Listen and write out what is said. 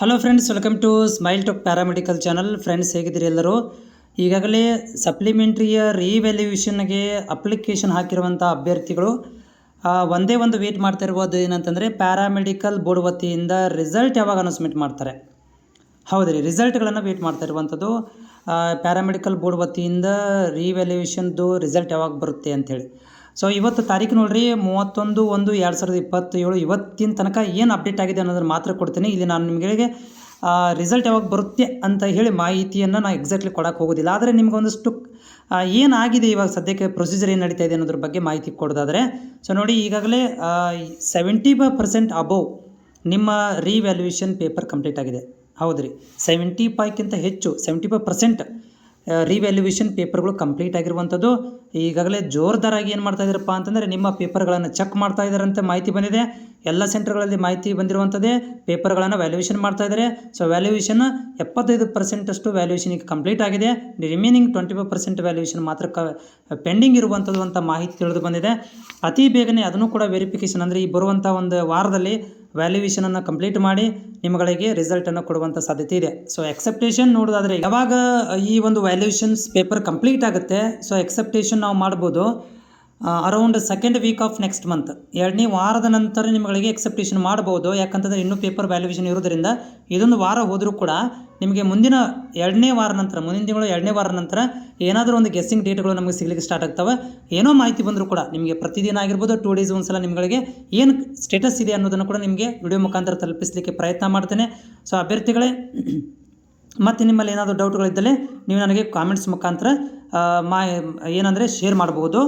Hello friends, welcome to smile talk paramedical channel. Friends, ಹೇಗಿದ್ದೀರಿ ಎಲ್ಲರೂ? ಈಗಾಗಲೇ ಸಪ್ಲಿಮೆಂಟ್ರಿಯ ರೀವ್ಯಾಲ್ಯೂಯೇಷನ್ಗೆ ಅಪ್ಲಿಕೇಶನ್ ಹಾಕಿರುವಂಥ ಅಭ್ಯರ್ಥಿಗಳು ಒಂದೇ ಒಂದು ವೇಟ್ ಮಾಡ್ತಾ ಇರ್ಬೋದು. ಏನಂತಂದರೆ ಪ್ಯಾರಾಮೆಡಿಕಲ್ ಬೋರ್ಡ್ ವತಿಯಿಂದ ರಿಸಲ್ಟ್ ಯಾವಾಗ ಅನೌನ್ಸ್ಮೆಂಟ್ ಮಾಡ್ತಾರೆ? ಹೌದು ರೀ, ರಿಸಲ್ಟ್ಗಳನ್ನು ವೇಟ್ ಮಾಡ್ತಾ ಇರುವಂಥದ್ದು. ಪ್ಯಾರಾಮೆಡಿಕಲ್ ಬೋರ್ಡ್ ವತಿಯಿಂದ ರೀವ್ಯಾಲ್ಯೂಯೇಷನ್ದು ರಿಸಲ್ಟ್ ಯಾವಾಗ ಬರುತ್ತೆ ಅಂಥೇಳಿ. ಸೊ ಇವತ್ತು ತಾರೀಕು ನೋಡಿರಿ, 31/1/2027. ಇವತ್ತಿನ ತನಕ ಏನು ಅಪ್ಡೇಟ್ ಆಗಿದೆ ಅನ್ನೋದನ್ನು ಮಾತ್ರ ಕೊಡ್ತೀನಿ. ಇಲ್ಲಿ ನಾನು ನಿಮಗೆ ರಿಸಲ್ಟ್ ಯಾವಾಗ ಬರುತ್ತೆ ಅಂತ ಹೇಳಿ ಮಾಹಿತಿಯನ್ನು ನಾನು ಎಕ್ಸಾಕ್ಟ್ಲಿ ಕೊಡೋಕ್ಕೆ ಹೋಗೋದಿಲ್ಲ. ಆದರೆ ನಿಮ್ಗೊಂದಷ್ಟು ಏನಾಗಿದೆ ಇವಾಗ ಸದ್ಯಕ್ಕೆ ಪ್ರೊಸೀಜರ್ ಏನು ನಡೀತಾ ಇದೆ ಅನ್ನೋದ್ರ ಬಗ್ಗೆ ಮಾಹಿತಿ ಕೊಡೋದಾದರೆ, ಸೊ ನೋಡಿ, ಈಗಾಗಲೇ 75% ಅಬೋವ್ ನಿಮ್ಮ ರೀವ್ಯಾಲ್ಯೂಯೇಷನ್ ಪೇಪರ್ ಕಂಪ್ಲೀಟ್ ಆಗಿದೆ. ಹೌದು ರೀ, 75ಕ್ಕಿಂತ ಹೆಚ್ಚು 75% ರೀವ್ಯಾಲ್ಯೂಯೇಷನ್ ಪೇಪರ್ಗಳು ಕಂಪ್ಲೀಟ್ ಆಗಿರುವಂಥದ್ದು. ಈಗಾಗಲೇ ಜೋರ್ದಾರಾಗಿ ಏನು ಮಾಡ್ತಾ ಇದ್ದಾರಪ್ಪ ಅಂತಂದರೆ, ನಿಮ್ಮ ಪೇಪರ್ಗಳನ್ನು ಚೆಕ್ ಮಾಡ್ತಾ ಇದ್ದಾರಂತೆ ಮಾಹಿತಿ ಬಂದಿದೆ. ಎಲ್ಲ ಸೆಂಟರ್ಗಳಲ್ಲಿ ಮಾಹಿತಿ ಬಂದಿರುವಂಥದ್ದೇ. ಪೇಪರ್ಗಳನ್ನು ವ್ಯಾಲ್ಯೂಯೇಷನ್ ಮಾಡ್ತಾ ಇದ್ದಾರೆ. ಸೊ ವ್ಯಾಲ್ಯೂಯೇಷನ್ 75% ವ್ಯಾಲ್ಯೂಯೇಷನ್ ಈಗ ಕಂಪ್ಲೀಟ್ ಆಗಿದೆ. ರಿಮೈನಿಂಗ್ 25% ವ್ಯಾಲ್ಯೂಯೇಷನ್ ಮಾತ್ರ ಪೆಂಡಿಂಗ್ ಇರುವಂಥದ್ದು ಅಂತ ಮಾಹಿತಿ ತಿಳಿದು ಬಂದಿದೆ. ಅತಿ ಬೇಗನೆ ಅದನ್ನು ಕೂಡ ವೆರಿಫಿಕೇಷನ್, ಅಂದರೆ ಈ ಬರುವಂಥ ಒಂದು ವಾರದಲ್ಲಿ ವ್ಯಾಲ್ಯೂಯೇಷನನ್ನು ಕಂಪ್ಲೀಟ್ ಮಾಡಿ ನಿಮ್ಮಗಳಿಗೆ ರಿಸಲ್ಟನ್ನು ಕೊಡುವಂಥ ಸಾಧ್ಯತೆ ಇದೆ. ಸೊ ಎಕ್ಸೆಪ್ಟೇಷನ್ ನೋಡೋದಾದರೆ, ಯಾವಾಗ ಈ ಒಂದು ವ್ಯಾಲ್ಯೂಯೇಷನ್ಸ್ ಪೇಪರ್ ಕಂಪ್ಲೀಟ್ ಆಗುತ್ತೆ, ಸೊ ಎಕ್ಸೆಪ್ಟೇಷನ್ ನಾವು ಮಾಡ್ಬೋದು around 2nd week of next month, 2ನೇ ವಾರದ ನಂತರ ನಿಮಗೆ ಎಕ್ಸೆಪ್ಟೇಷನ್ ಮಾಡ್ಬೋದು. ಯಾಕಂತಂದರೆ ಇನ್ನೂ ಪೇಪರ್ ವ್ಯಾಲ್ಯೂಯೇಷನ್ ಇರೋದರಿಂದ ಇದೊಂದು ವಾರ ಹೋದರೂ ಕೂಡ ನಿಮಗೆ ಮುಂದಿನ 2ನೇ ವಾರ ನಂತರ, ಮುಂದಿನ ತಿಂಗಳು 2ನೇ ವಾರ ನಂತರ ಏನಾದರೂ ಒಂದು ಗೆಸ್ಸಿಂಗ್ ಡೇಟ್ಗಳು ನಮಗೆ ಸಿಗಲಿಕ್ಕೆ ಸ್ಟಾರ್ಟ್ ಆಗ್ತವೆ. ಏನೋ ಮಾಹಿತಿ ಬಂದರೂ ಕೂಡ ನಿಮಗೆ ಪ್ರತಿದಿನ ಆಗಿರ್ಬೋದು, 2 ಡೇಸ್ ಒಂದ್ಸಲ ನಿಮಗೆ ಏನು ಸ್ಟೇಟಸ್ ಇದೆ ಅನ್ನೋದನ್ನು ಕೂಡ ನಿಮಗೆ ವಿಡಿಯೋ ಮುಖಾಂತರ ತಲುಪಿಸಲಿಕ್ಕೆ ಪ್ರಯತ್ನ ಮಾಡ್ತೇನೆ. ಸೊ ಅಭ್ಯರ್ಥಿಗಳೇ, ಮತ್ತು ನಿಮ್ಮಲ್ಲಿ ಏನಾದರೂ ಡೌಟ್ಗಳಿದ್ದಲ್ಲಿ ನೀವು ನನಗೆ ಕಾಮೆಂಟ್ಸ್ ಮುಖಾಂತರ ಏನಂದರೆ ಶೇರ್ ಮಾಡ್ಬೋದು.